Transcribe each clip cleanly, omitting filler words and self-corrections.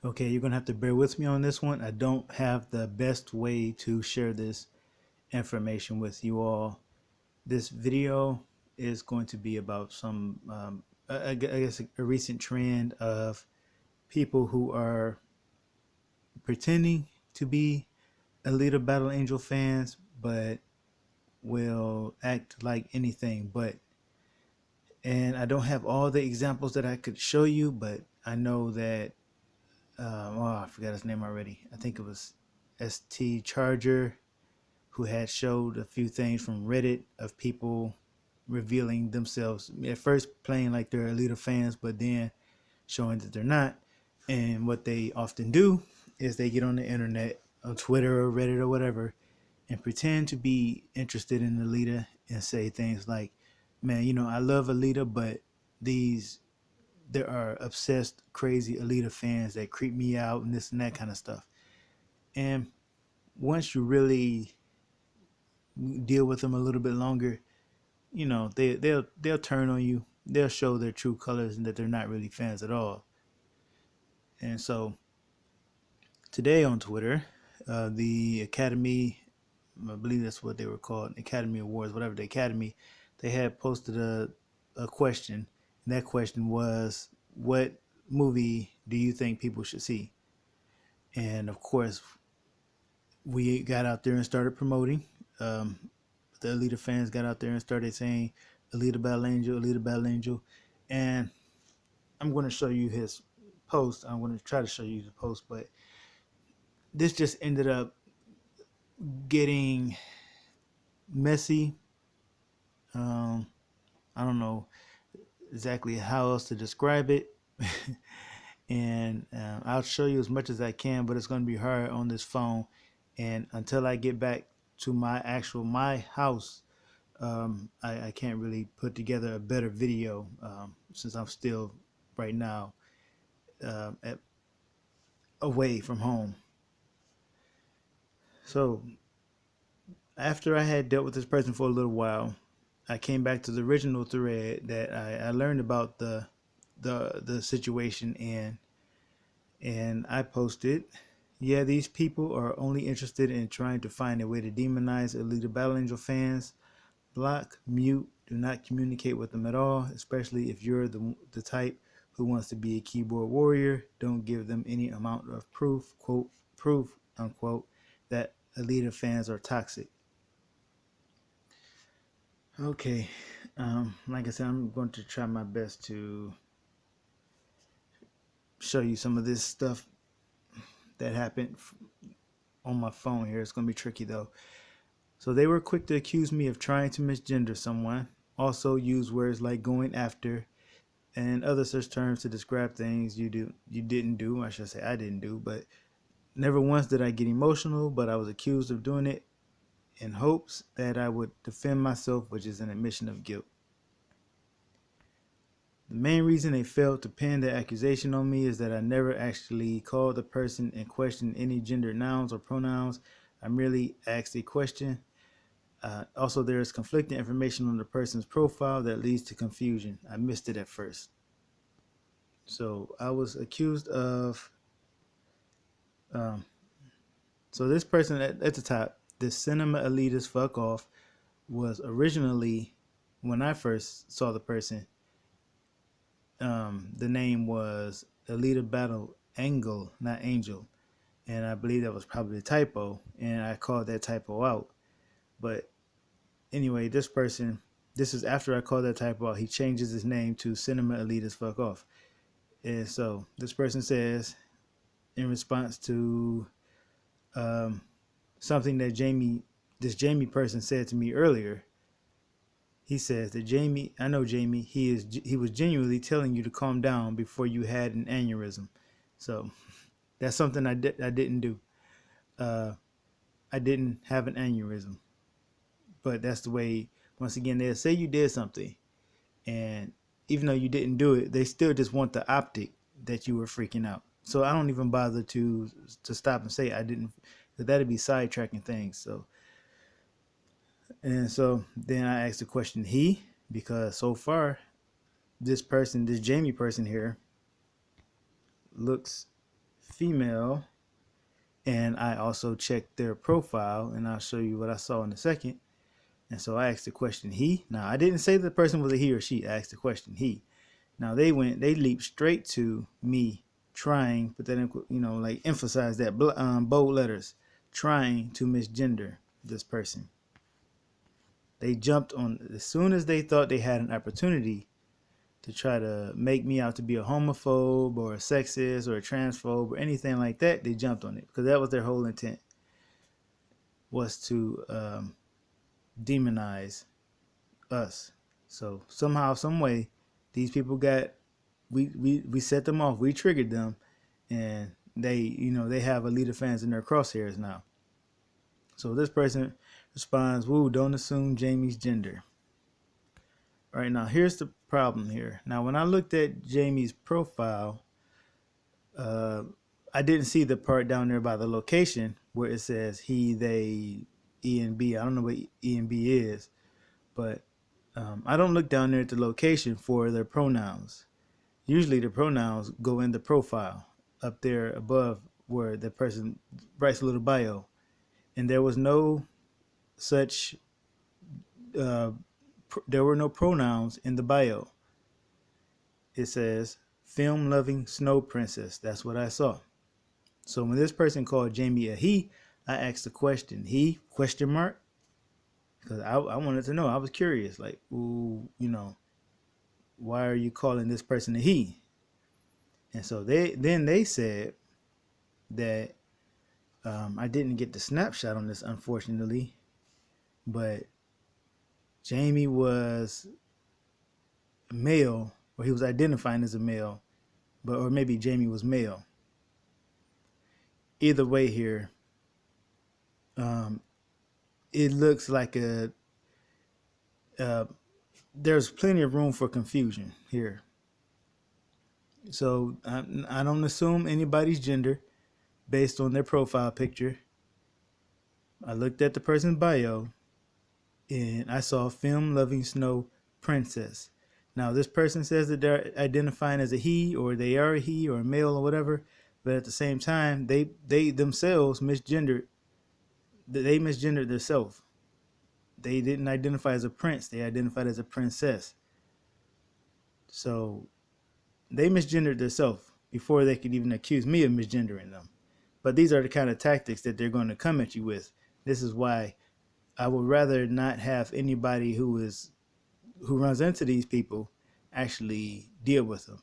Okay, you're gonna have to bear with me on this one. I don't have the best way to share this information with you all. This video is going to be about some, I guess, a recent trend of people who are pretending to be Alita Battle Angel fans, but will act like anything but. And I don't have all the examples that I could show you, but I know that, I forgot his name already. I think it was ST Charger, who had showed a few things from Reddit of people revealing themselves at first playing like they're Alita fans, but then showing that they're not. And what they often do is they get on the internet, on Twitter or Reddit or whatever, and pretend to be interested in Alita and say things like, "Man, I love Alita, but these there are obsessed, crazy Alita fans that creep me out and this and that kind of stuff." And once you really deal with them a little bit longer, they'll turn on you. They'll show their true colors and that they're not really fans at all. And so today on Twitter, the Academy, I believe that's what they were called, Academy Awards, whatever, the Academy, they had posted a question. And that question was, what movie do you think people should see? And of course, we got out there and started promoting. Um, the Alita fans got out there and started saying Alita Battle Angel, Alita Battle Angel. And I'm going to show you his post. I'm going to try to show you the post, but this just ended up getting messy. Um, I don't know exactly how else to describe it. And I'll show you as much as I can, but it's going to be hard on this phone. And until I get back to my house, I can't really put together a better video, since I'm still right now at, away from home. So after I had dealt with this person for a little while, I came back to the original thread that I learned about the situation in, and I posted, "Yeah, these people are only interested in trying to find a way to demonize Alita Battle Angel fans. Block, mute, do not communicate with them at all, especially if you're the type who wants to be a keyboard warrior. Don't give them any amount of proof, quote, proof, unquote, that Alita fans are toxic." Okay, like I said, I'm going to try my best to show you some of this stuff that happened on my phone here. It's going to be tricky though. So they were quick to accuse me of trying to misgender someone, also use words like going after and other such terms to describe things you didn't do. I should say I didn't do, but never once did I get emotional, but I was accused of doing it in hopes that I would defend myself, which is an admission of guilt. The main reason they failed to pin the accusation on me is that I never actually called the person in question any gendered nouns or pronouns. I merely asked a question. Also, there is conflicting information on the person's profile that leads to confusion. I missed it at first. So I was accused of. Um, so this person at the top, this cinema elitist fuck off, was originally, when I first saw the person, the name was Alita Battle Angel, not Angel, and I believe that was probably a typo, and I called that typo out. But anyway, this is after I called that typo out. He changes his name to Cinema Elitist Fuck Off, and so this person says, in response to um, something that this Jamie person said to me earlier. He says that Jamie, I know Jamie, he was genuinely telling you to calm down before you had an aneurysm. So that's something I didn't do. Uh, I didn't have an aneurysm, but that's the way. Once again, they'll say you did something, and even though you didn't do it, they still just want the optic that you were freaking out. So I don't even bother to stop and say I didn't, because that'd be sidetracking things. So then I asked the question because so far this Jamie person here, looks female, and I also checked their profile, and I'll show you what I saw in a second. And so I asked the question he. Now I didn't say the person was a he or she. I asked the question he. Now they leaped straight to me trying, but then like emphasize that bold letters, trying to misgender this person. They jumped on as soon as they thought they had an opportunity to try to make me out to be a homophobe or a sexist or a transphobe or anything like that. They jumped on it because that was their whole intent, was to demonize us. So somehow, some way, these people got we set them off. We triggered them, and they have Alita fans in their crosshairs now. So this person responds, "Woo, don't assume Jamie's gender." All right, now here's the problem here. Now when I looked at Jamie's profile, uh, I didn't see the part down there by the location where it says he, they, E, and B. I don't know what E and B is, but I don't look down there at the location for their pronouns. Usually the pronouns go in the profile up there above where the person writes a little bio. And there was no such, uh, there were no pronouns in the bio. It says, film loving snow princess. That's what I saw. So when this person called Jamie a he, I asked the question, he, question mark? Because I wanted to know. I was curious, like, ooh, why are you calling this person a he? And so they said that I didn't get the snapshot on this, unfortunately, but Jamie was male, or he was identifying as a male, or maybe Jamie was male. Either way here, um, it looks like there's plenty of room for confusion here. So I don't assume anybody's gender based on their profile picture. I looked at the person's bio, and I saw film loving snow princess. Now this person says that they're identifying as a he, or they are a he, or a male, or whatever, but at the same time they themselves misgendered. They misgendered themselves. They didn't identify as a prince. They identified as a princess. So they misgendered themselves before they could even accuse me of misgendering them. But these are the kind of tactics that they're going to come at you with. This is why I would rather not have anybody who runs into these people actually deal with them.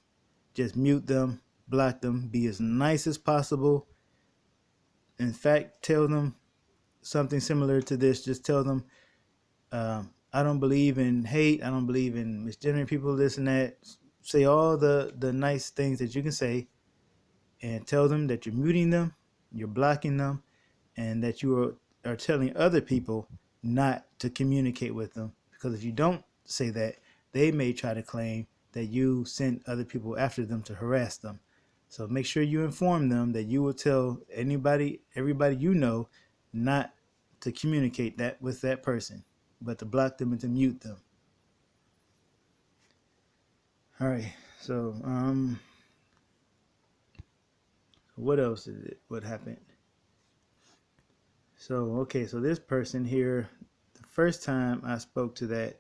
Just mute them, block them, be as nice as possible. In fact, tell them something similar to this. Just tell them, I don't believe in hate. I don't believe in misgendering people, this and that. Say all the nice things that you can say, and tell them that you're muting them, you're blocking them, and that you are telling other people not to communicate with them. Because if you don't say that, they may try to claim that you sent other people after them to harass them. So make sure you inform them that you will tell everybody you know not to communicate that with that person, but to block them and to mute them. All right. So what else is it? What happened? So okay, so this person here, the first time I spoke to that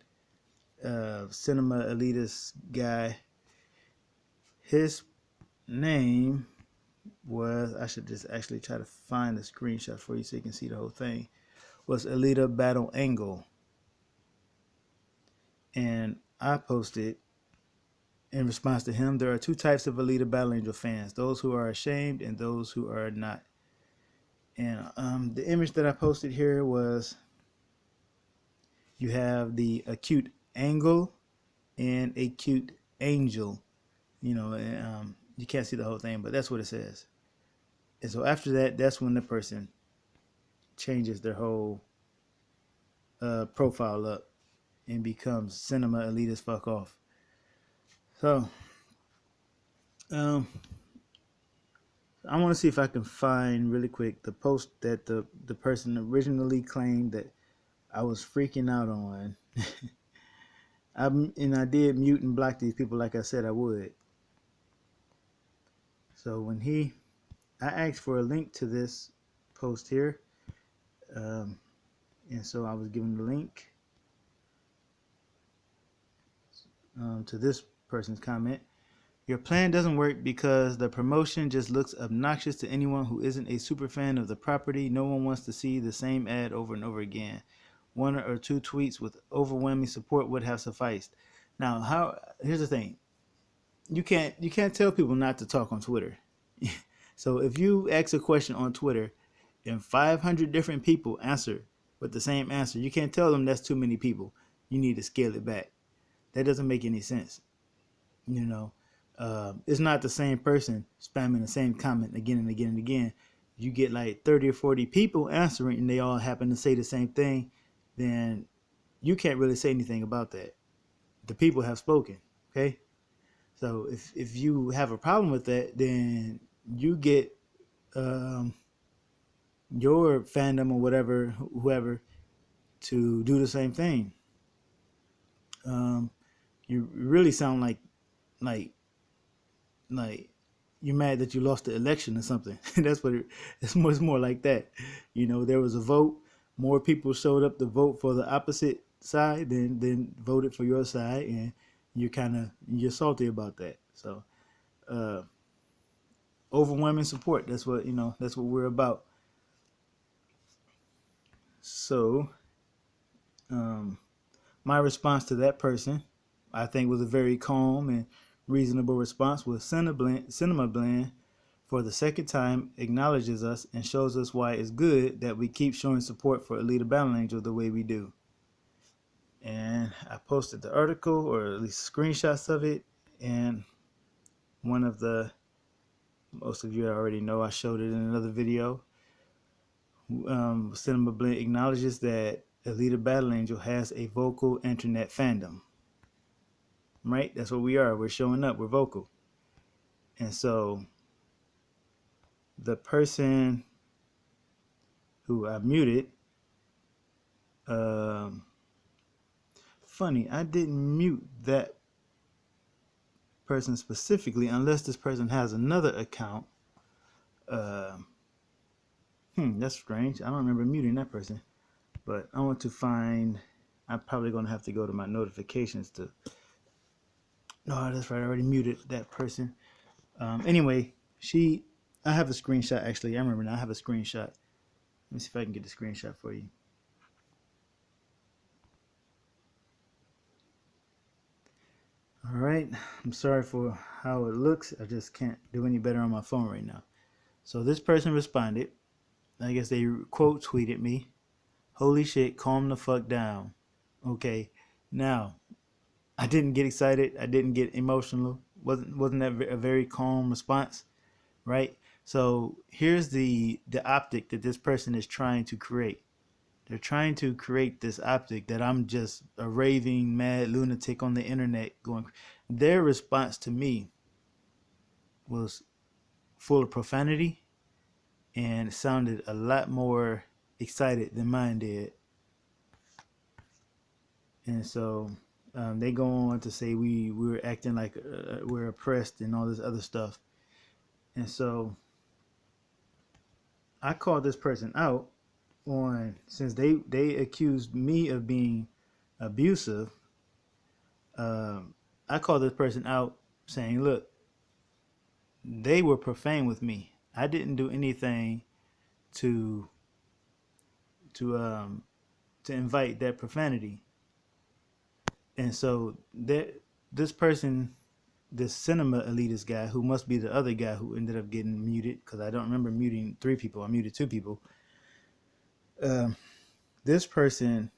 cinema elitist guy, his name was, I should just actually try to find the screenshot for you so you can see the whole thing, was Alita Battle Angel. And I posted in response to him, there are two types of Alita Battle Angel fans, those who are ashamed and those who are not. And the image that I posted here was, you have the acute angle and a cute angel. You can't see the whole thing, but that's what it says. And so after that, that's when the person changes their whole profile up and becomes cinema elitist fuck off. So I want to see if I can find really quick the post that the person originally claimed that I was freaking out on. I did mute and block these people like I said I would. So when he I asked for a link to this post here, um, and so I was given the link to this person's comment. Your plan doesn't work because the promotion just looks obnoxious to anyone who isn't a super fan of the property. No one wants to see the same ad over and over again. One or two tweets with overwhelming support would have sufficed. Now, here's the thing. You can't tell people not to talk on Twitter. So if you ask a question on Twitter and 500 different people answer with the same answer, you can't tell them that's too many people. You need to scale it back. That doesn't make any sense. You know, it's not the same person spamming the same comment again and again and again. You get like 30 or 40 people answering and they all happen to say the same thing, then you can't really say anything about that. The people have spoken. Okay. So if you have a problem with that, then you get um, your fandom or whatever, whoever, to do the same thing. Um, you really sound like like you're mad that you lost the election or something. That's what it's more like that. You know, there was a vote. More people showed up to vote for the opposite side than voted for your side, and you're salty about that. So, uh, overwhelming support. That's what That's what we're about. So, um, my response to that person, I think, was a very calm and reasonable response. Was Cinema Blend for the second time acknowledges us and shows us why it's good that we keep showing support for Alita Battle Angel the way we do. And I posted the article, or at least screenshots of it, and one of the most of you already know, I showed it in another video. Cinema Blend acknowledges that Alita Battle Angel has a vocal internet fandom. Right? That's what we are. We're showing up. We're vocal. And so the person who I muted, um, funny, I didn't mute that person specifically unless this person has another account. Uh, that's strange. I don't remember muting that person. But I want to find. I'm probably going to have to go to my notifications to. No, that's right. I already muted that person. Anyway, I have a screenshot actually. I remember now. I have a screenshot. Let me see if I can get the screenshot for you. All right. I'm sorry for how it looks. I just can't do any better on my phone right now. So this person responded. I guess they quote tweeted me. Holy shit, calm the fuck down. Okay. Now, I didn't get excited. I didn't get emotional. Wasn't that a very calm response, right? So here's the optic that this person is trying to create. They're trying to create this optic that I'm just a raving mad lunatic on the internet going. Their response to me was full of profanity and sounded a lot more excited than mine did. And so they go on to say we were acting like we're oppressed and all this other stuff. And so I called this person out on, since they accused me of being abusive. I called this person out saying, look, they were profane with me. I didn't do anything to to um, to invite that profanity. And so this person, this cinema elitist guy, who must be the other guy who ended up getting muted, because I don't remember muting 3 people. I muted 2 people. Um, this person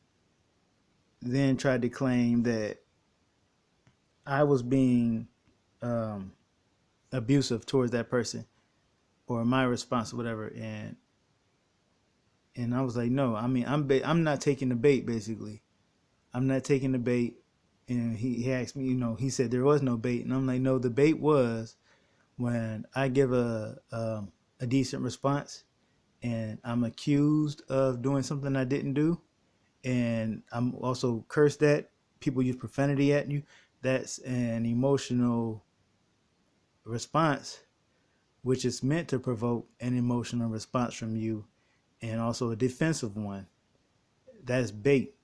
then tried to claim that I was being um, abusive towards that person, or my response or whatever. And I was like, no, I mean, I'm not taking the bait. Basically, I'm not taking the bait. And he asked me, he said there was no bait, and I'm like, no, the bait was when I give a decent response, and I'm accused of doing something I didn't do, and I'm also cursed at. People use profanity at you. That's an emotional response which is meant to provoke an emotional response from you and also a defensive one. That's bait.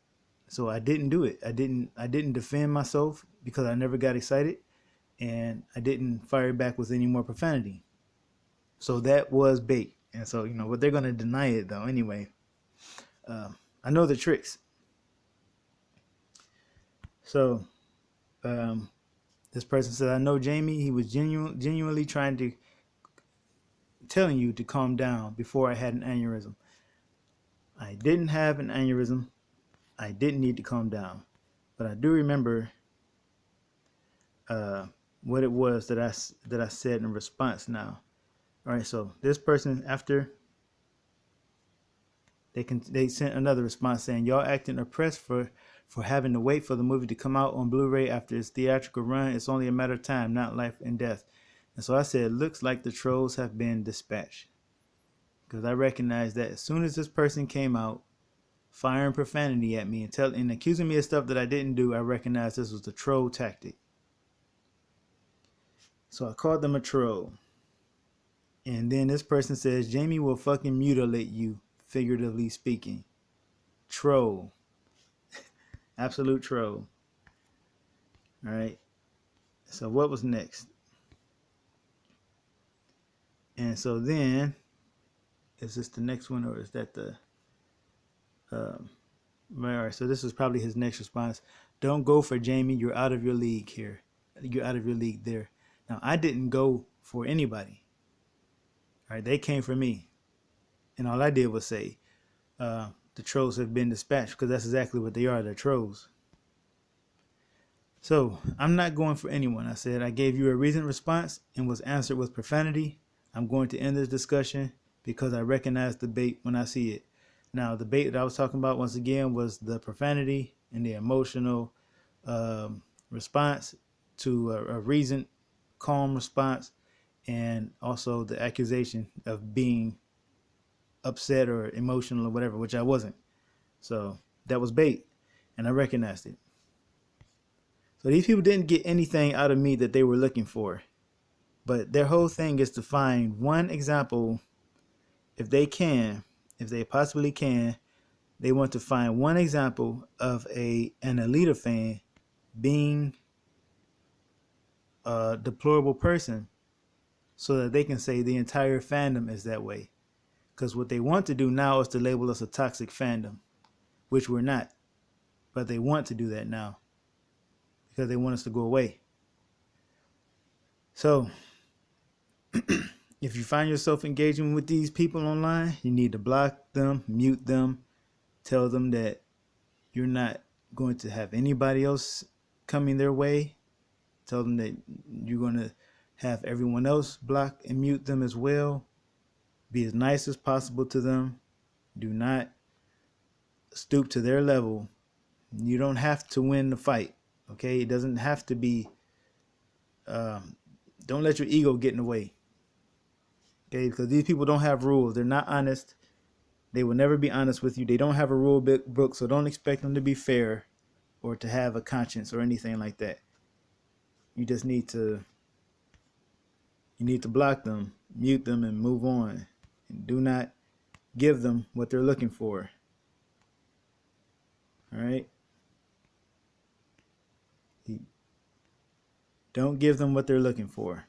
So I didn't do it. I didn't defend myself because I never got excited, and I didn't fire back with any more profanity. So that was bait. And so, but they're gonna deny it though anyway. I know the tricks. So um, this person said, I know Jamie. He was genuinely trying to telling you to calm down before I had an aneurysm. I didn't have an aneurysm. I didn't need to calm down. But I do remember uh, what it was that I said in response now. All right, so this person, after they sent another response saying, y'all acting oppressed for having to wait for the movie to come out on Blu-ray after its theatrical run. It's only a matter of time, not life and death. And so I said, looks like the trolls have been dispatched. Because I recognized that as soon as this person came out firing profanity at me and accusing me of stuff that I didn't do, I recognized this was the troll tactic. So I called them a troll. And then this person says, Jamie will fucking mutilate you, figuratively speaking. Troll. Absolute troll. All right. So what was next? And so then, is this the next one or is that the... all right, so this is probably his next response. Don't go for Jamie. You're out of your league here. You're out of your league there. Now, I didn't go for anybody. All right, they came for me. And all I did was say, the trolls have been dispatched, because that's exactly what they are. They're trolls. So I'm not going for anyone. I said I gave you a reasoned response and was answered with profanity. I'm going to end this discussion because I recognize the bait when I see it. Now, the bait that I was talking about, once again, was the profanity and the emotional response to a reasoned, calm response, and also the accusation of being upset or emotional or whatever, which I wasn't. So that was bait, and I recognized it. So these people didn't get anything out of me that they were looking for. But their whole thing is to find one example, if they possibly can, they want to find one example of an Alita fan being a deplorable person so that they can say the entire fandom is that way. Because what they want to do now is to label us a toxic fandom, which we're not. But they want to do that now because they want us to go away. So if you find yourself engaging with these people online, you need to block them, mute them, tell them that you're not going to have anybody else coming their way. Tell them that you're going to have everyone else block and mute them as well. Be as nice as possible to them. Do not stoop to their level. You don't have to win the fight, okay? It doesn't have to be... don't let your ego get in the way. Okay, because these people don't have rules. They're not honest. They will never be honest with you. They don't have a rule book, so don't expect them to be fair or to have a conscience or anything like that. You just need to block them, mute them, and move on. And do not give them what they're looking for. All right? Don't give them what they're looking for.